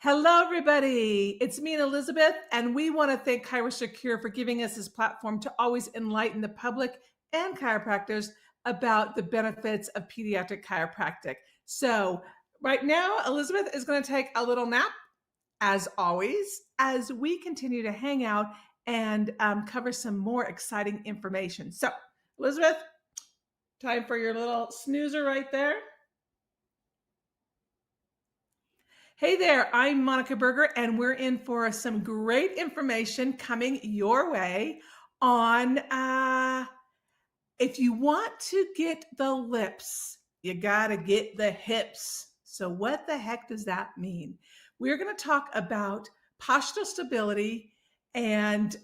Hello, everybody. It's me and Elizabeth, and we want to thank ChiroSecure for giving us this platform to always enlighten the public and chiropractors about the benefits of pediatric chiropractic. So, right now, Elizabeth is going to take a little nap, as always, as we continue to hang out and cover some more exciting information. So, Elizabeth, time for your little snoozer right there. Hey there, I'm Monica Berger, and we're in for some great information coming your way on if you want to get the lips, you got to get the hips. So, what the heck does that mean? We're going to talk about postural stability and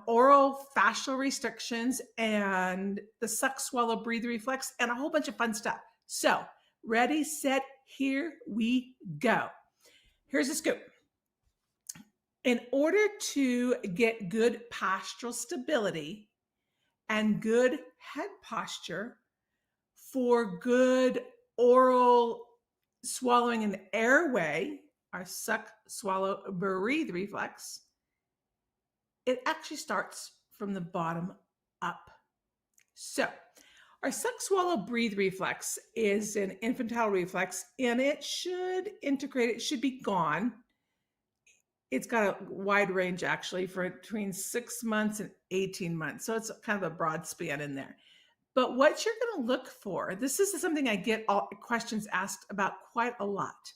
oral fascial restrictions and the suck, swallow, breathe reflex, and a whole bunch of fun stuff. So, ready, set, here we go. Here's a scoop. In order to get good postural stability and good head posture for good oral swallowing and airway, our suck, swallow, breathe reflex, it actually starts from the bottom up. So, our suck, swallow, breathe reflex is an infantile reflex, and it should integrate, it should be gone. It's got a wide range actually for between 6 months and 18 months. So it's kind of a broad span in there. But what you're going to look for, this is something I get all questions asked about quite a lot.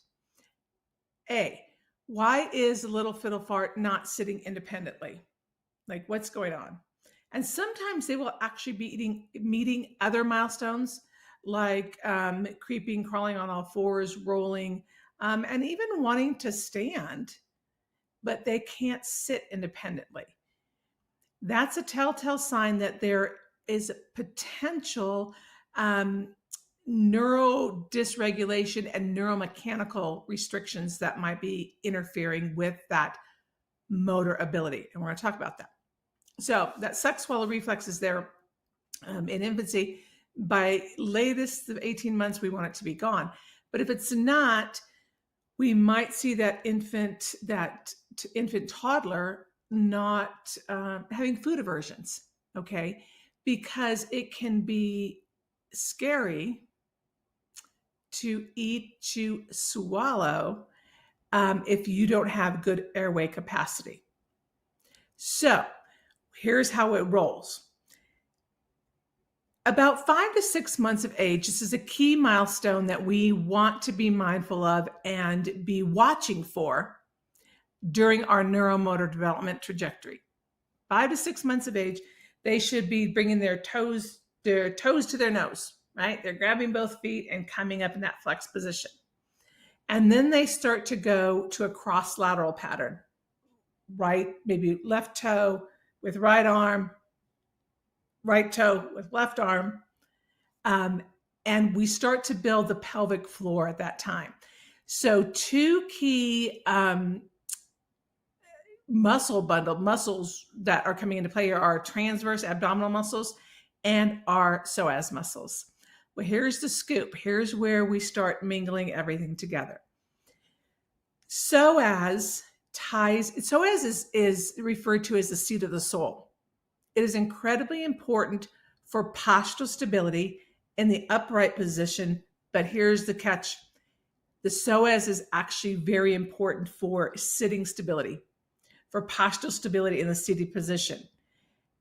A, why is the little fiddle fart not sitting independently? Like, what's going on? And sometimes they will actually be meeting other milestones like creeping, crawling on all fours, rolling, and even wanting to stand, but they can't sit independently. That's a telltale sign that there is potential neuro dysregulation and neuromechanical restrictions that might be interfering with that motor ability. And we're going to talk about that. So that suck swallow reflex is there in infancy. By latest of 18 months, we want it to be gone. But if it's not, we might see that infant toddler not having food aversions, okay? Because it can be scary to eat, to swallow if you don't have good airway capacity. So here's how it rolls. About 5 to 6 months of age, this is a key milestone that we want to be mindful of and be watching for during our neuromotor development trajectory. 5 to 6 months of age, they should be bringing their toes to their nose, right? They're grabbing both feet and coming up in that flex position. And then they start to go to a cross lateral pattern, right? Maybe left toe with right arm, right toe with left arm. And we start to build the pelvic floor at that time. So two key muscles that are coming into play here are transverse abdominal muscles and our psoas muscles. Well, here's the scoop. Here's where we start mingling everything together. Psoas is referred to as the seat of the soul. It is incredibly important for postural stability in the upright position, but here's the catch. The psoas is actually very important for sitting stability, for postural stability in the seated position.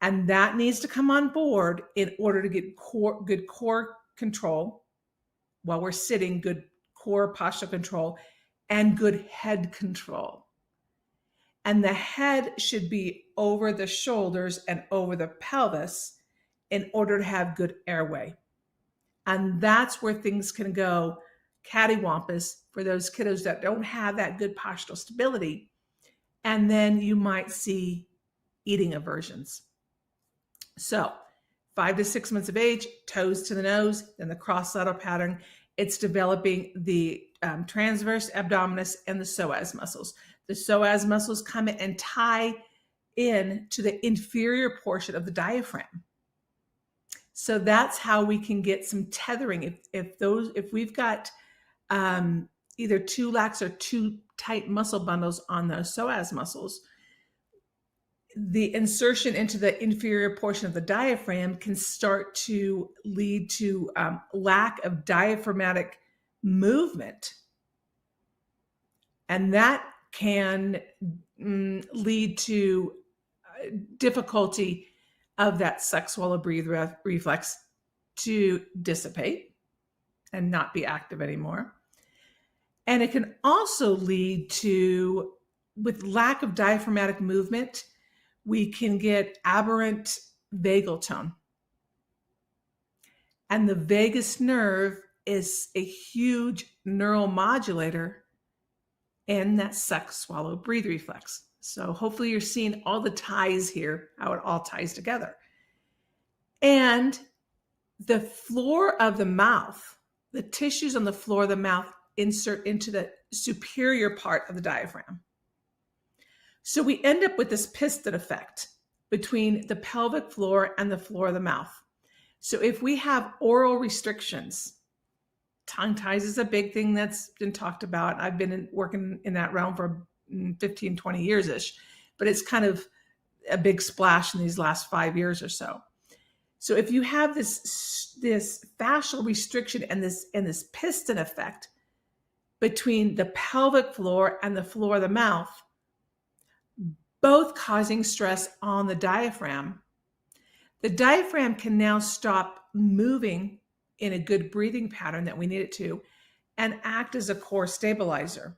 And that needs to come on board in order to get good core control while we're sitting, good core postural control, and good head control. And the head should be over the shoulders and over the pelvis in order to have good airway. And that's where things can go cattywampus for those kiddos that don't have that good postural stability. And then you might see eating aversions. So 5 to 6 months of age, toes to the nose, then the cross lateral pattern. It's developing the transverse abdominis and the psoas muscles. The psoas muscles come in and tie in to the inferior portion of the diaphragm. So that's how we can get some tethering. If we've got either too lax or too tight muscle bundles on those psoas muscles, the insertion into the inferior portion of the diaphragm can start to lead to lack of diaphragmatic movement. And that can lead to difficulty of that suck, swallow, breathe reflex to dissipate and not be active anymore. And it can also lead to, with lack of diaphragmatic movement, we can get aberrant vagal tone. And the vagus nerve is a huge neuromodulator in that suck, swallow, breathe reflex. So hopefully you're seeing all the ties here, how it all ties together. And the floor of the mouth, the tissues on the floor of the mouth insert into the superior part of the diaphragm. So we end up with this piston effect between the pelvic floor and the floor of the mouth. So if we have oral restrictions, tongue ties is a big thing that's been talked about. I've been working in that realm for 15, 20 years-ish, but it's kind of a big splash in these last 5 years or so. So if you have this fascial restriction and this piston effect between the pelvic floor and the floor of the mouth, both causing stress on the diaphragm can now stop moving in a good breathing pattern that we need it to and act as a core stabilizer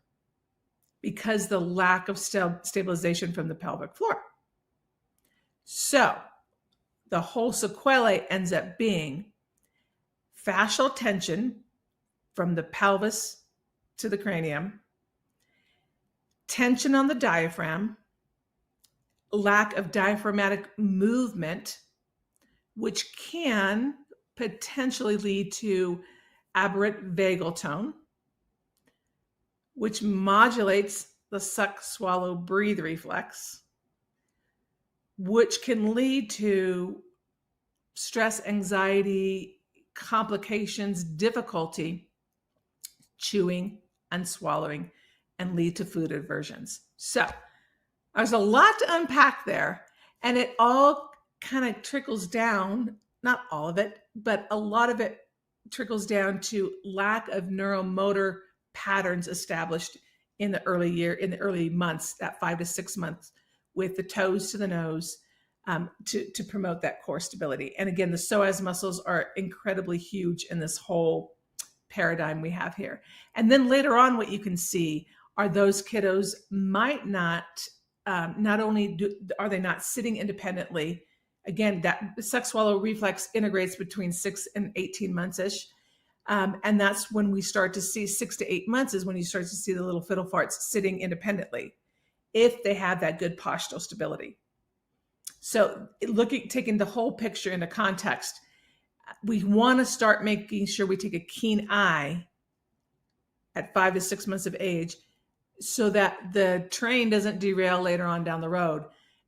because the lack of stabilization from the pelvic floor. So the whole sequelae ends up being fascial tension from the pelvis to the cranium, tension on the diaphragm, lack of diaphragmatic movement, which can potentially lead to aberrant vagal tone, which modulates the suck, swallow, breathe reflex, which can lead to stress, anxiety, complications, difficulty chewing and swallowing, and lead to food aversions. So there's a lot to unpack there, and it all kind of trickles down, not all of it, but a lot of it trickles down to lack of neuromotor patterns established in the early months, that 5 to 6 months, with the toes to the nose, to promote that core stability. And again, the psoas muscles are incredibly huge in this whole paradigm we have here. And then later on, what you can see are those kiddos might not, not only are they not sitting independently. Again, that suck swallow reflex integrates between 6 and 18 months-ish. And that's when we start to see 6 to 8 months is when you start to see the little fiddle farts sitting independently, if they have that good postural stability. So taking the whole picture into context, we want to start making sure we take a keen eye at 5 to 6 months of age so that the train doesn't derail later on down the road.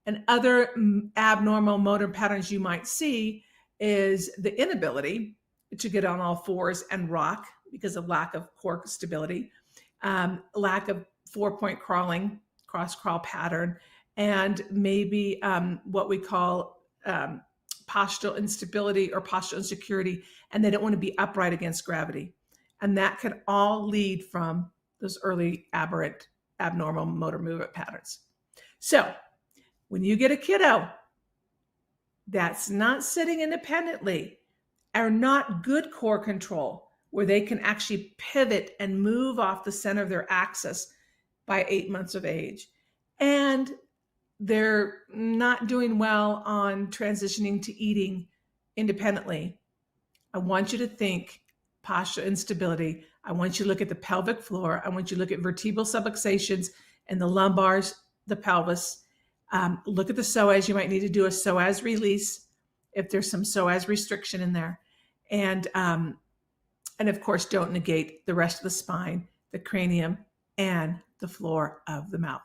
And other abnormal motor patterns you might see is the inability to get on all fours and rock because of lack of core stability, lack of 4-point crawling, cross crawl pattern, and maybe what we call postural instability or postural insecurity, and they don't want to be upright against gravity. And that can all lead from those early aberrant, abnormal motor movement patterns. So when you get a kiddo that's not sitting independently or not good core control, where they can actually pivot and move off the center of their axis by 8 months of age, and they're not doing well on transitioning to eating independently, I want you to think postural instability. I want you to look at the pelvic floor. I want you to look at vertebral subluxations and the lumbars, the pelvis. Look at the psoas. You might need to do a psoas release if there's some psoas restriction in there. And of course, don't negate the rest of the spine, the cranium, and the floor of the mouth.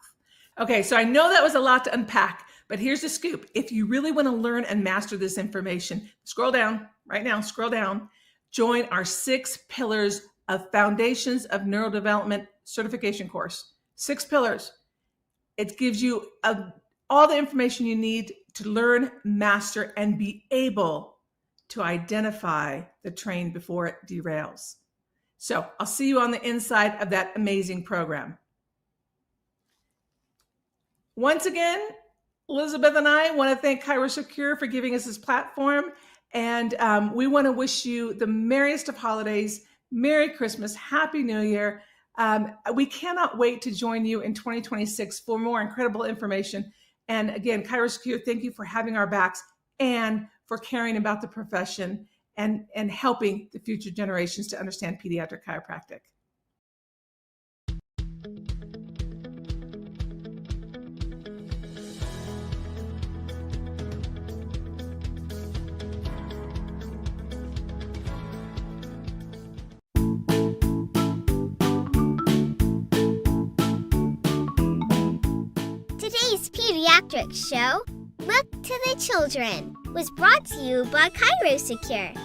Okay, so I know that was a lot to unpack, but here's the scoop. If you really want to learn and master this information, scroll down right now, scroll down, join our 6 pillars a Foundations of Neurodevelopment certification course. 6 pillars. It gives you all the information you need to learn, master, and be able to identify the train before it derails. So I'll see you on the inside of that amazing program. Once again, Elizabeth and I want to thank ChiroSecure for giving us this platform. And we want to wish you the merriest of holidays, Merry Christmas, Happy New Year. We cannot wait to join you in 2026 for more incredible information. And again, ChiroSecure, thank you for having our backs and for caring about the profession and helping the future generations to understand pediatric chiropractic. Today's pediatric show, Look to the Children, was brought to you by ChiroSecure.